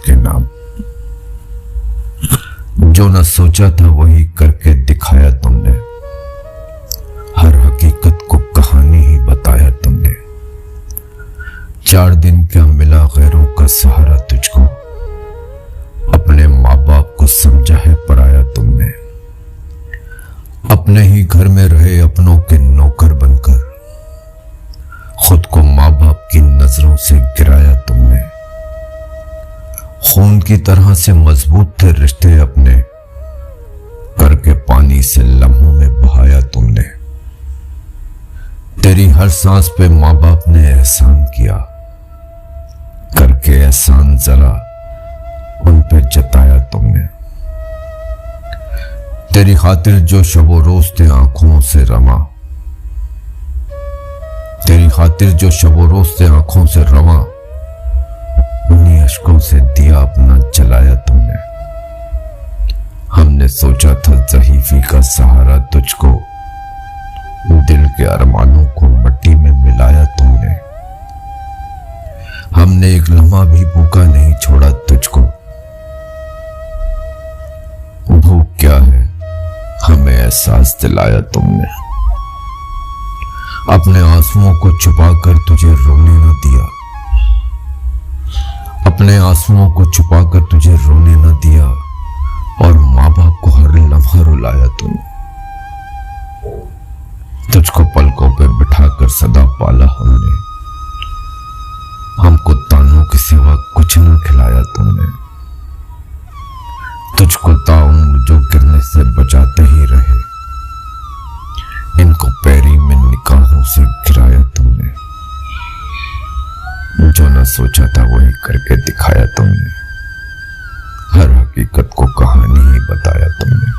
के नाम। जो न सोचा था वही करके दिखाया तुमने, हर हकीकत को कहानी ही बताया तुमने। 4 दिन क्या मिला गैरों का सहारा तुझको, अपने माँ बाप को समझा है पराया तुमने। अपने ही घर में रहे अपनों के नौकर बनकर, खुद को माँ बाप की नजरों से गिराया तुमने। खून की तरह से मजबूत थे रिश्ते अपने, करके पानी से लम्हों में बहाया तुमने। तेरी हर सांस पे माँ बाप ने एहसान किया, करके एहसान जरा उन पे जताया तुमने। तेरी खातिर जो शबो रोज थे आंखों से रमा, तेरी खातिर जो शबो रोज थे आंखों से रवा, उन्हीं अश्कों से दिया अपना जलाया तुमने। हमने सोचा था ज़हीफ़ी का सहारा तुझको, दिल के अरमानों को मट्टी में मिलाया तुमने। हमने एक लम्हा भी भूखा नहीं छोड़ा तुझको, भूख क्या है हमें एहसास दिलाया तुमने। अपने आंसुओं को छुपाकर तुझे रोने न दिया, अपने आंसुओं को छुपाकर तुझे रोने न दिया, और माँ बाप को हर लम्हा रुलाया तुमने। तुझको पलकों पे बिठाकर सदा पाला हमने, हमको तानों के सिवा कुछ न खिलाया तुमने। तुझको ताउम्र जो गिरने से बचाते ही रहे, इनको पैरी में निकाहों से गिराया तुमने। जो न सोचा था वही करके दिखाया तुमने, हर हकीकत को कहानी ही बताया तुमने।